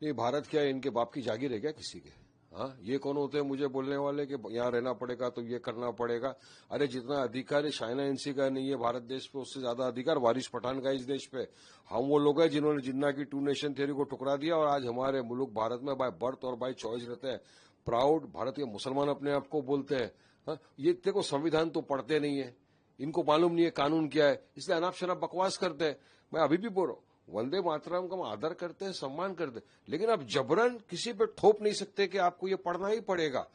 नहीं, भारत क्या है, इनके बाप की जागीर है क्या किसी के? हाँ, ये कौन होते हैं मुझे बोलने वाले कि यहाँ रहना पड़ेगा तो ये करना पड़ेगा? अरे जितना अधिकार चाइना एनसी का नहीं है भारत देश पे, उससे ज्यादा अधिकार वारिस पठान का इस देश पे। हम वो लोग हैं जिन्होंने जिन्ना की टू नेशन थ्योरी को ठुकरा दिया और आज हमारे मुल्क भारत में बाय बर्थ और बाय चॉइस रहते हैं। प्राउड भारतीय मुसलमान अपने आप को बोलते हैं। हाँ, ये देखो संविधान तो पढ़ते नहीं है, इनको मालूम नहीं है कानून क्या है, इसलिए अनाप शनाप बकवास करते हैं। मैं अभी भी बोल रहा हूं, वंदे मातरम का हम आदर करते हैं, सम्मान करते हैं, लेकिन आप जबरन किसी पे थोप नहीं सकते कि आपको ये पढ़ना ही पड़ेगा।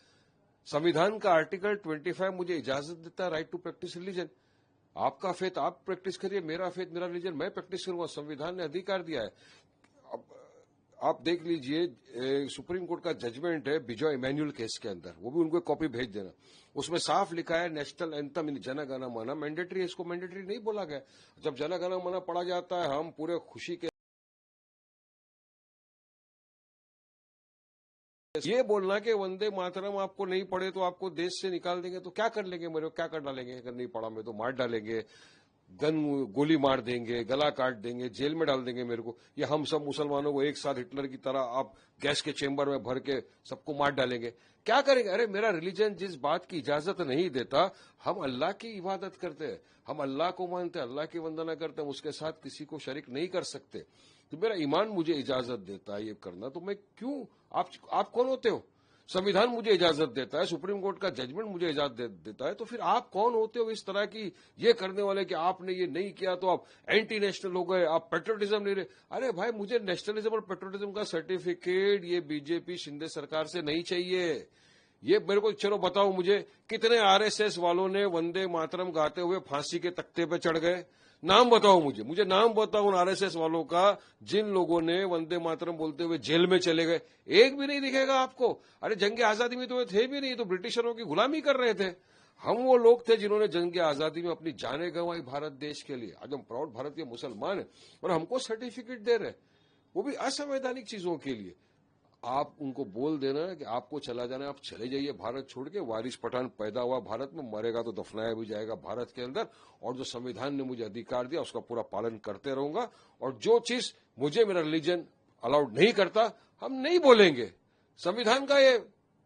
संविधान का आर्टिकल 25 मुझे इजाजत देता है राइट टू प्रैक्टिस रिलीजन। आपका फेथ आप प्रैक्टिस करिए, मेरा फेथ मेरा रिलीजन मैं प्रैक्टिस करूंगा। संविधान ने अधिकार दिया है। अब आप देख लीजिए, सुप्रीम कोर्ट का जजमेंट है बिजॉय इमैनुअल केस के अंदर, वो भी उनको कॉपी भेज देना। उसमें साफ लिखा है नेशनल एंथम इन जन गण मन मैंडेटरी है, इसको मैंडेटरी नहीं बोला गया। जब जन गण मन पढ़ा जाता है हम पूरे खुशी के ये बोलना कि वंदे मातरम आपको नहीं पढ़े तो आपको देश से निकाल देंगे, तो क्या कर लेंगे? मेरे को क्या कर डालेंगे? अगर नहीं पढ़ा मैं तो मार डालेंगे, गोली मार देंगे, गला काट देंगे, जेल में डाल देंगे मेरे को। या हम सब मुसलमानों को एक साथ हिटलर की तरह आप गैस के चेंबर में भर के सबको मार डालेंगे? क्या करेंगे? अरे मेरा रिलीजन जिस बात की इजाजत नहीं देता, हम अल्लाह की इबादत करते हैं, हम अल्लाह को मानते हैं, अल्लाह की वंदना करते हैं, उसके साथ किसी को शरीक नहीं कर सकते। तो मेरा ईमान मुझे इजाजत देता है ये करना, तो मैं क्यों? आप कौन होते हो? संविधान मुझे इजाजत देता है, सुप्रीम कोर्ट का जजमेंट मुझे इजाजत देता है, तो फिर आप कौन होते हो इस तरह की ये करने वाले कि आपने ये नहीं किया तो आप एंटी नेशनल हो गए, आप पेट्रोटिज्म नहीं रहे? अरे भाई, मुझे नेशनलिज्म और पेट्रोटिज्म का सर्टिफिकेट ये बीजेपी शिंदे सरकार से नहीं चाहिए। ये मेरे को चलो बताओ मुझे, कितने आरएसएस वालों ने वंदे मातरम गाते हुए फांसी के तख्ते पे चढ़ गए? नाम बताओ मुझे नाम बताओ उन आरएसएस वालों का जिन लोगों ने वंदे मातरम बोलते हुए जेल में चले गए। एक भी नहीं दिखेगा आपको। अरे जंग आजादी में तो वे थे भी नहीं, तो ब्रिटिशरों की गुलामी कर रहे थे। हम वो लोग थे जिन्होंने जंग आजादी में अपनी जानें गंवाई भारत देश के लिए। आज हम प्राउड भारतीय मुसलमान हैं और हमको सर्टिफिकेट दे रहे, वो भी असंवैधानिक चीजों के लिए। आप उनको बोल देना कि आपको चला जाना है, आप चले जाइए भारत छोड़ के। वारिस पठान पैदा हुआ भारत में, मरेगा तो दफनाया भी जाएगा भारत के अंदर। और जो संविधान ने मुझे अधिकार दिया उसका पूरा पालन करते रहूंगा। और जो चीज मुझे मेरा रिलीजन अलाउड नहीं करता, हम नहीं बोलेंगे। संविधान का ये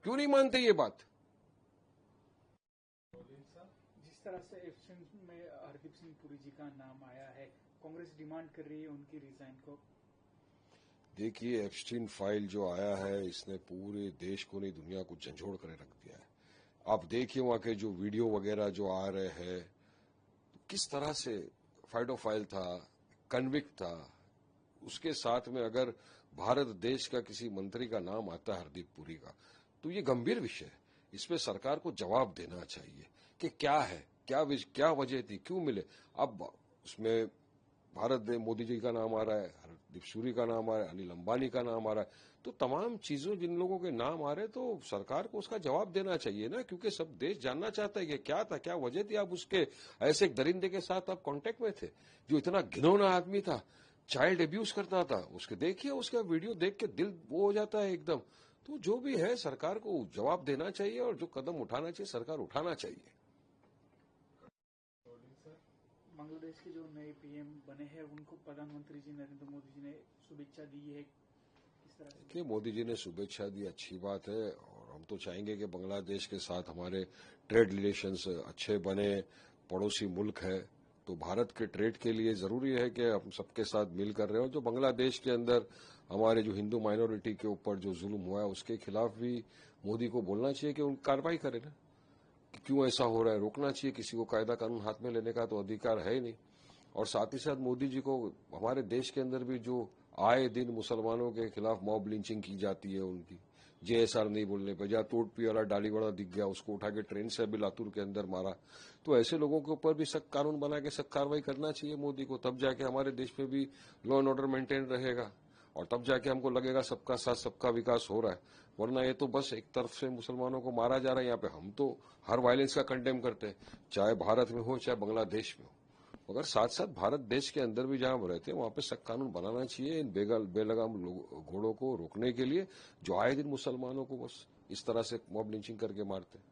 क्यों नहीं मानते ये बात? जिस तरह से एब्सेंस में हरदीप सिंह पुरी जी का नाम आया है, कांग्रेस डिमांड कर रही है उनकी रिजाइन को। देखिए, एप्स्टीन फाइल जो आया है इसने पूरे देश को नहीं दुनिया को झंझोड़ कर रख दिया है। आप देखिए वहां के जो वीडियो वगैरह जो आ रहे हैं, किस तरह से फाइल था, कन्विक्ट था। उसके साथ में अगर भारत देश का किसी मंत्री का नाम आता है हरदीप पुरी का, तो ये गंभीर विषय है। इस पे सरकार को जवाब देना चाहिए कि क्या है, क्या वजह थी, क्यों मिले। अब उसमें मोदी जी का नाम आ रहा है, हरदीप सूरी का नाम आ रहा है, अनिल अंबानी का नाम आ रहा है। तो तमाम चीजों जिन लोगों के नाम आ रहे हैं, तो सरकार को उसका जवाब देना चाहिए ना, क्योंकि सब देश जानना चाहता है कि क्या था, क्या वजह थी। आप उसके ऐसे एक दरिंदे के साथ आप कांटेक्ट में थे जो इतना घिनौना आदमी था, चाइल्ड अब्यूज करता था। उसके देखिए, उसका वीडियो देख के दिल वो हो जाता है एकदम। तो जो भी है सरकार को जवाब देना चाहिए और जो कदम उठाना चाहिए सरकार उठाना चाहिए। बांग्लादेश के जो नए पीएम बने हैं उनको प्रधानमंत्री जी नरेंद्र मोदी जी ने शुभेच्छा दी है। देखिए, मोदी जी ने शुभेच्छा दी, अच्छी बात है। और हम तो चाहेंगे कि बांग्लादेश के साथ हमारे ट्रेड रिलेशंस अच्छे बने। पड़ोसी मुल्क है, तो भारत के ट्रेड के लिए जरूरी है कि हम सबके साथ मिलकर रहे। और जो बांग्लादेश के अंदर हमारे जो हिंदू माइनॉरिटी के ऊपर जो जुल्म हुआ है उसके खिलाफ भी मोदी को बोलना चाहिए कि उन कार्रवाई करें ना, कि क्यों ऐसा हो रहा है, रोकना चाहिए। किसी को कायदा कानून हाथ में लेने का तो अधिकार है ही नहीं। और साथ ही साथ मोदी जी को हमारे देश के अंदर भी जो आए दिन मुसलमानों के खिलाफ मॉब लिंचिंग की जाती है, उनकी जेएसआर नहीं बोलने पर, जहां तोड़पी वाला डालीवाड़ा दिख गया उसको उठा के ट्रेन से अभी लातूर के अंदर मारा, तो ऐसे लोगों के ऊपर भी सख्त कानून बना के सख्त कार्रवाई करना चाहिए मोदी को। तब जाके हमारे देश में भी लॉ एंड ऑर्डर मेंटेन रहेगा और तब जाके हमको लगेगा सबका साथ सबका विकास हो रहा है। वरना ये तो बस एक तरफ से मुसलमानों को मारा जा रहा है। यहाँ पे हम तो हर वायलेंस का कंडेम करते हैं, चाहे भारत में हो चाहे बांग्लादेश में हो। मगर साथ साथ भारत देश के अंदर भी जहां रहते हैं वहां पे सख्त कानून बनाना चाहिए इन बेलगाम घोड़ों को रोकने के लिए, जो आए दिन मुसलमानों को बस इस तरह से मॉब लिंचिंग करके मारते हैं।